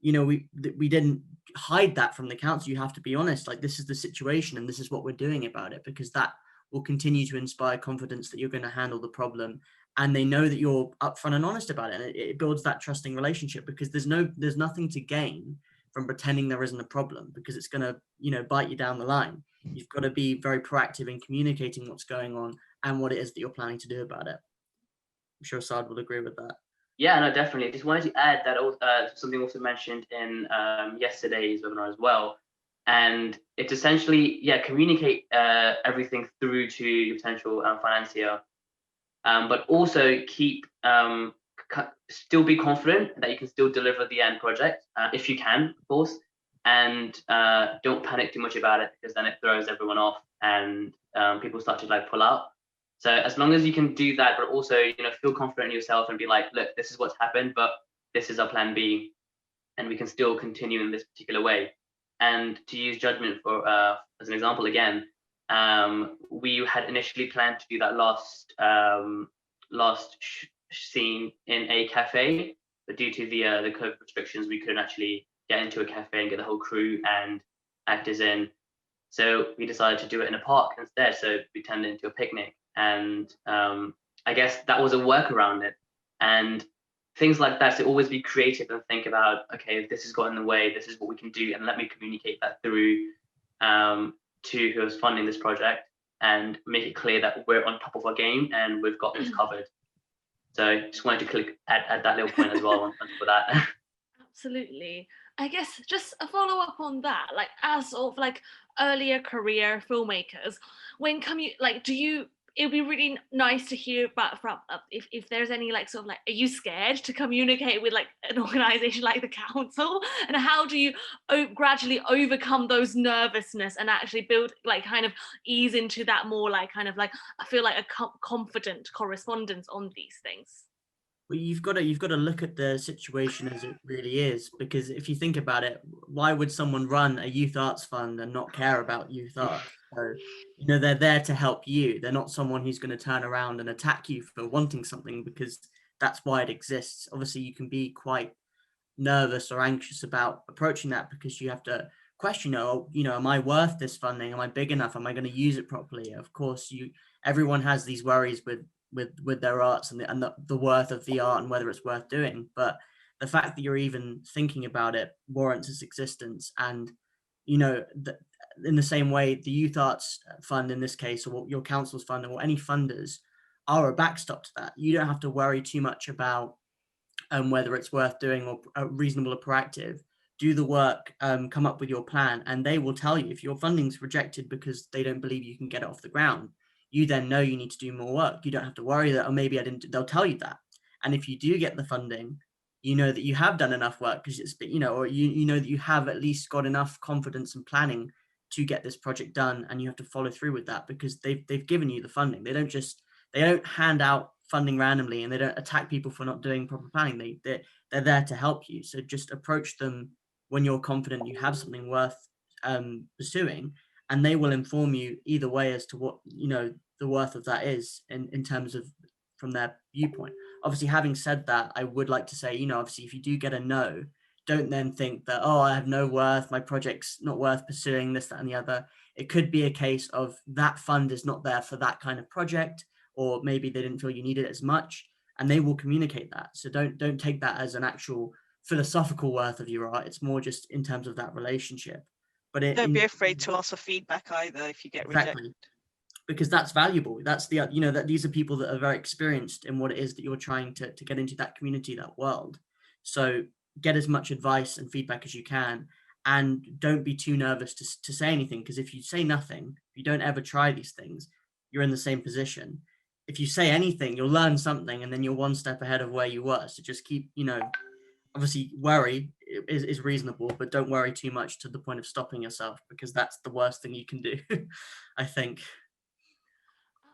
we didn't hide that from the council. You have to be honest, like, this is the situation and this is what we're doing about it, because that will continue to inspire confidence that you're going to handle the problem, and they know that you're upfront and honest about it. And it builds that trusting relationship, because there's nothing to gain from pretending there isn't a problem, because it's going to bite you down the line. You've got to be very proactive in communicating what's going on and what it is that you're planning to do about it. I'm sure Assad will agree with that. Yeah, no, definitely. Just wanted to add that something also mentioned in yesterday's webinar as well. And it's essentially, communicate everything through to your potential financier, but also still be confident that you can still deliver the end project, if you can, of course, and don't panic too much about it, because then it throws everyone off and people start to pull out. So as long as you can do that, but also feel confident in yourself and be like, look, this is what's happened, but this is our plan B, and we can still continue in this particular way. And to use judgment for as an example again, we had initially planned to do that last scene in a cafe, but due to the COVID restrictions, we couldn't actually get into a cafe and get the whole crew and actors in. So we decided to do it in a park instead. So we turned it into a picnic, and I guess that was a work around it. And things like that, so always be creative and think about, okay, if this has got in the way, this is what we can do, and let me communicate that through to who's funding this project, and make it clear that we're on top of our game and we've got this covered. So just wanted to add that little point as well for that. absolutely. I guess just a follow up on that, like, as of earlier career filmmakers, when it would be really nice to hear about from if there's any are you scared to communicate with an organization like the council, and how do you gradually overcome those nervousness and actually build kind of ease into that more I feel like a confident correspondence on these things? Well, you've got to look at the situation as it really is, because if you think about it, why would someone run a youth arts fund and not care about youth art? So, they're there to help you. They're not someone who's going to turn around and attack you for wanting something, because that's why it exists. Obviously, you can be quite nervous or anxious about approaching that, because you have to question, am I worth this funding? Am I big enough? Am I going to use it properly? Of course, everyone has these worries with their arts and the worth of the art and whether it's worth doing. But the fact that you're even thinking about it warrants its existence. And in the same way, the youth arts fund in this case, or your council's fund, or any funders, are a backstop to that. You don't have to worry too much about whether it's worth doing or reasonable or proactive. Do the work, come up with your plan, and they will tell you if your funding's rejected because they don't believe you can get it off the ground. you then know you need to do more work. You don't have to worry that, oh, maybe I didn't, they'll tell you that. And if you do get the funding, you know that you have done enough work, because it's, you know, or you know that you have at least got enough confidence and planning to get this project done, and you have to follow through with that because they've given you the funding. They don't hand out funding randomly, and they don't attack people for not doing proper planning. They're there to help you. So just approach them when you're confident you have something worth pursuing, and they will inform you either way as to what, you know, the worth of that is in terms of from their viewpoint. Obviously, having said that, I would like to say, you know, obviously if you do get a no, don't then think that, oh, I have no worth, my project's not worth pursuing, this, that, and the other. It could be a case of that fund is not there for that kind of project, or maybe they didn't feel you needed it as much, and they will communicate that. So don't take that as an actual philosophical worth of your art. It's more just in terms of that relationship. But don't be afraid to ask for feedback either if you get rejected. Because that's valuable. That's the, you know, that these are people that are very experienced in what it is that you're trying to get into, that community, that world. So get as much advice and feedback as you can, and don't be too nervous to say anything, because if you say nothing, if you don't ever try these things, you're in the same position. If you say anything, you'll learn something, and then you're one step ahead of where you were. So just keep, you know, obviously worry is reasonable, but don't worry too much to the point of stopping yourself, because that's the worst thing you can do, I think.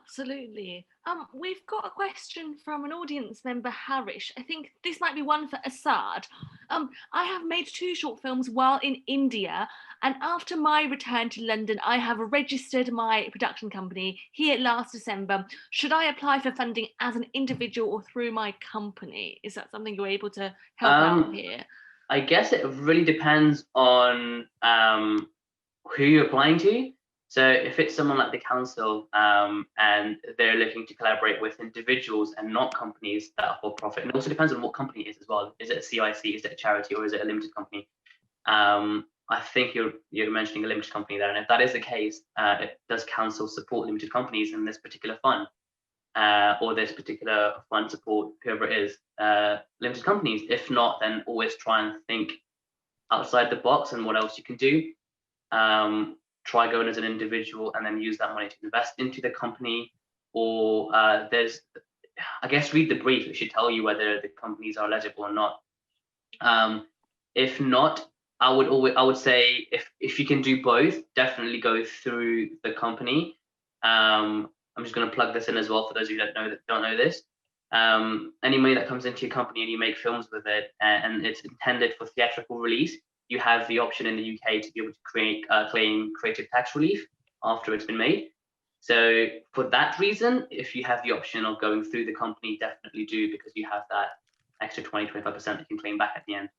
Absolutely. We've got a question from an audience member, Harish. I think this might be one for Asad. I have made 2 short films while in India, and after my return to London, I have registered my production company here last December. Should I apply for funding as an individual or through my company? Is that something you're able to help out here? I guess it really depends on who you're applying to. So if it's someone like the council and they're looking to collaborate with individuals and not companies that are for profit, and it also depends on what company it is as well. Is it a CIC, is it a charity, or is it a limited company? I think you're mentioning a limited company there, and if that is the case, does council support limited companies in this particular fund, or this particular fund support whoever it is, limited companies? If not, then always try and think outside the box and what else you can do. Try going as an individual and then use that money to invest into the company, or I guess read the brief. It should tell you whether the companies are eligible or not. If not, I would say if you can do both, definitely go through the company. I'm just going to plug this in as well for those of you that don't know this. Any money that comes into your company and you make films with it, and it's intended for theatrical release, you have the option in the UK to be able to claim creative tax relief after it's been made. So for that reason, if you have the option of going through the company, definitely do, because you have that extra 20-25% that you can claim back at the end.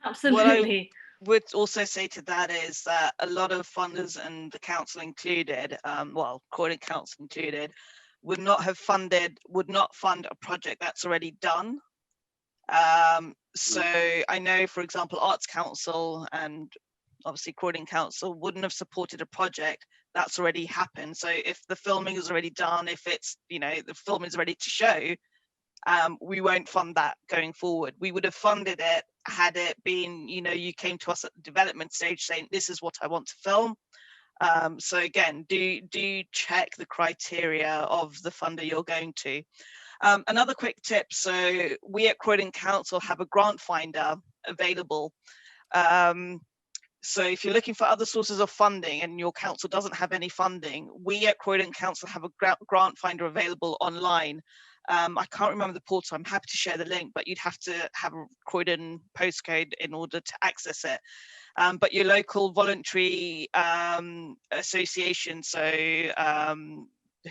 Absolutely. Would also say to that is that a lot of funders, and the council included, Croydon Council included, would not fund a project that's already done. So I know, for example, Arts Council and obviously Croydon Council wouldn't have supported a project that's already happened. So if the filming is already done, if it's, you know, the film is ready to show, we won't fund that going forward. We would have funded it had it been, you know, you came to us at the development stage saying, this is what I want to film. So again, do check the criteria of the funder you're going to. Another quick tip, so we at Croydon Council have a grant finder available. So if you're looking for other sources of funding and your council doesn't have any funding, we at Croydon Council have a grant finder available online. I can't remember the portal, I'm happy to share the link, but you'd have to have a Croydon postcode in order to access it. But your local voluntary association, so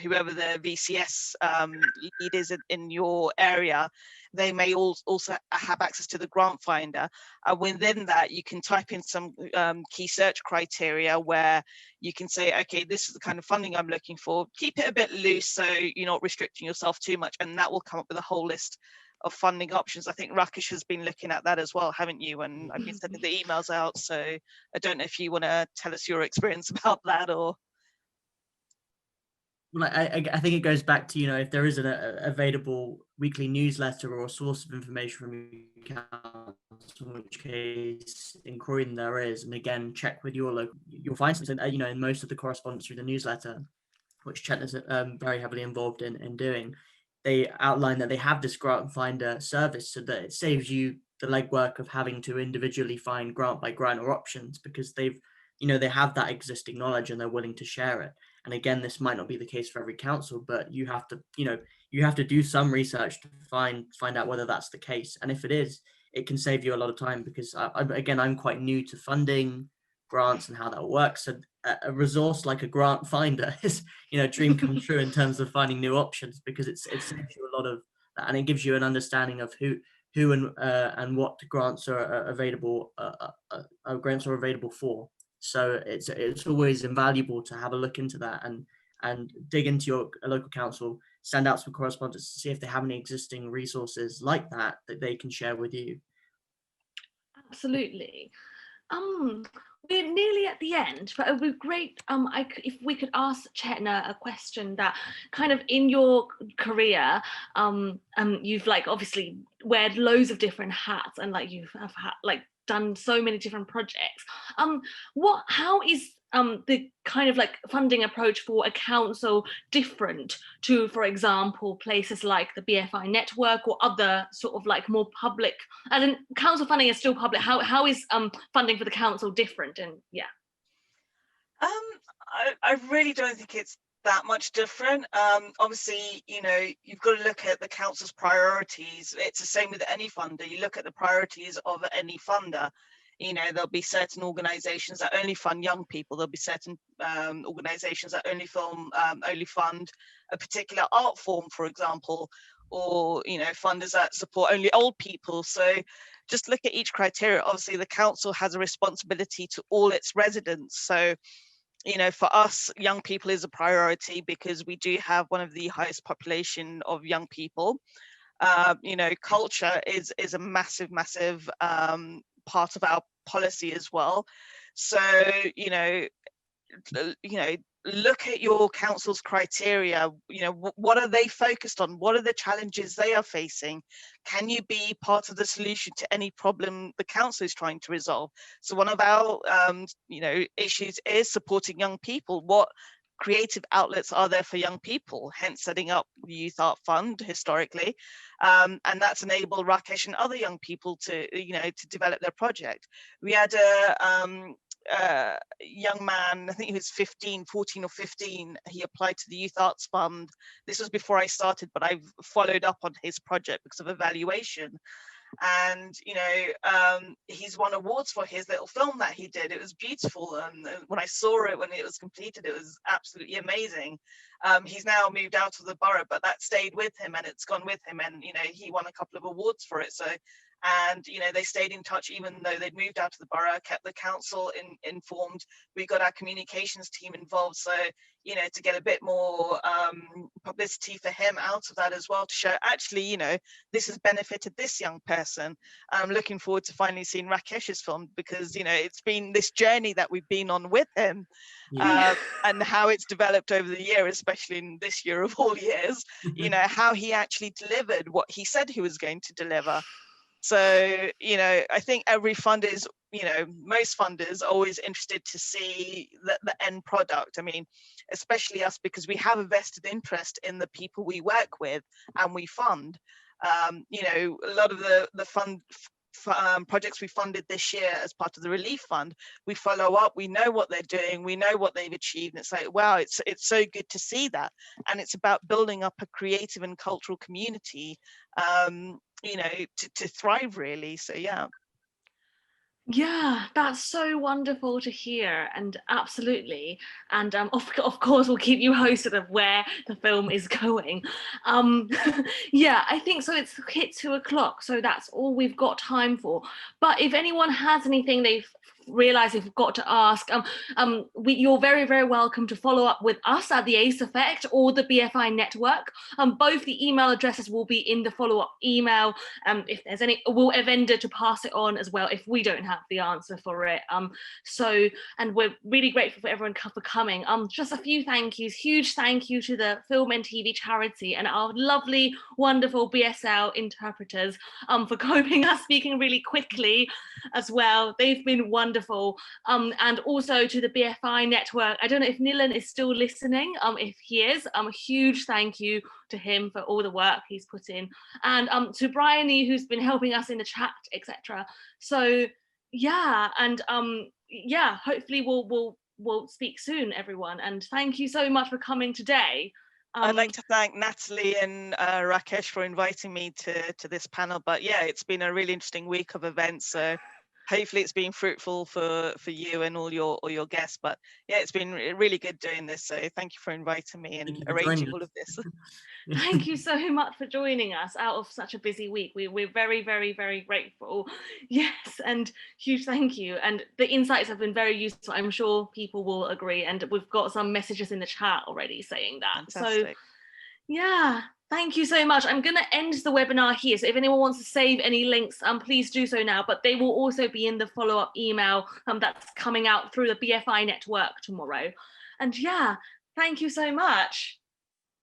whoever the VCS lead is in your area, they may also have access to the grant finder. Within that, you can type in some key search criteria where you can say, okay, this is the kind of funding I'm looking for. Keep it a bit loose so you're not restricting yourself too much, and that will come up with a whole list of funding options. I think Rakesh has been looking at that as well, haven't you? And I've been sending the emails out, so I don't know if you want to tell us your experience about that or... Well, I think it goes back to, you know, if there is an available weekly newsletter or a source of information from your council, in which case in Croydon there is, and again, check with your local, you'll find something, you know, in most of the correspondence through the newsletter, which Chetna's very heavily involved in doing, they outline that they have this grant finder service so that it saves you the legwork of having to individually find grant by grant or options, because they have that existing knowledge and they're willing to share it. And again, this might not be the case for every council, but you have to do some research to find out whether that's the case. And if it is, it can save you a lot of time, because I'm quite new to funding grants and how that works. So a resource like a grant finder is, a dream come true in terms of finding new options, because it saves you a lot of that, and it gives you an understanding of who and what grants are available for. So it's always invaluable to have a look into that and dig into your local council, send out some correspondence to see if they have any existing resources like that they can share with you. Absolutely. We're nearly at the end, but it would be great if we could ask Chetna a question that kind of in your career, you've obviously wear loads of different hats, and you have done so many different projects. How is the kind of funding approach for a council different to, for example, places like the BFI network or other sort of more public, as in council funding is still public, how is funding for the council different? And yeah. I really don't think it's that much different. Obviously, you've got to look at the council's priorities. It's the same with any funder. You look at the priorities of any funder. There'll be certain organizations that only fund young people. There'll be certain organizations that only fund a particular art form, for example, or, funders that support only old people. So just look at each criteria. Obviously, the council has a responsibility to all its residents. So, for us, young people is a priority because we do have one of the highest population of young people. Culture is a massive part of our policy as well. So, look at your council's criteria. What are they focused on? What are the challenges they are facing? Can you be part of the solution to any problem the council is trying to resolve? So one of our issues is supporting young people. What creative outlets are there for young people, hence setting up the Youth Art Fund historically, and that's enabled Rakesh and other young people to develop their project. We had a young man, I think he was 14 or 15, he applied to the Youth Arts Fund. This was before I started, but I've followed up on his project because of evaluation. And he's won awards for his little film that he did. It was beautiful, and when I saw it when it was completed, it was absolutely amazing. He's now moved out of the borough, but that stayed with him and it's gone with him, and he won a couple of awards for it. So, and they stayed in touch even though they'd moved out of the borough, kept the council informed. We got our communications team involved, so to get a bit more publicity for him out of that as well, to show actually this has benefited this young person. I'm looking forward to finally seeing Rakesh's film, because it's been this journey that we've been on with him. Yeah. And how it's developed over the year, especially in this year of all years, how he actually delivered what he said he was going to deliver. So, I think every funder is, most funders are always interested to see the end product. I mean, especially us, because we have a vested interest in the people we work with and we fund. A lot of the fund projects we funded this year as part of the relief fund, we follow up, we know what they're doing, we know what they've achieved, and it's like, wow, it's so good to see that. And it's about building up a creative and cultural community to thrive, really. So Yeah, that's so wonderful to hear, and absolutely. And of course, we'll keep you posted of where the film is going. Yeah, I think so. It's hit 2:00, so that's all we've got time for. But if anyone has anything they've realized they've got to ask, you're very, very welcome to follow up with us at the ACE Effect or the BFI network. Both the email addresses will be in the follow-up email. If there's any, we'll vendor to pass it on as well if we don't have the answer for it. And we're really grateful for everyone for coming. Just a few thank yous. Huge thank you to the Film and TV charity and our lovely, wonderful BSL interpreters for coping us speaking really quickly as well. They've been wonderful wonderful. And also to the BFI network. I don't know if Nilan is still listening. If he is, a huge thank you to him for all the work he's put in, and to Bryony, who's been helping us in the chat, etc. So yeah, and yeah, hopefully we'll speak soon, everyone. And thank you so much for coming today. I'd like to thank Natalie and Rakesh for inviting me to this panel. But yeah, it's been a really interesting week of events. So hopefully it's been fruitful for you and all your guests. But yeah, it's been really good doing this. So thank you for inviting me and arranging all of this. Thank you so much for joining us out of such a busy week. We're very, very, very grateful. Yes, and huge thank you. And the insights have been very useful. I'm sure people will agree. And we've got some messages in the chat already saying that. Fantastic. So yeah, thank you so much. I'm going to end the webinar here. So if anyone wants to save any links, please do so now. But they will also be in the follow-up email that's coming out through the BFI network tomorrow. And yeah, thank you so much.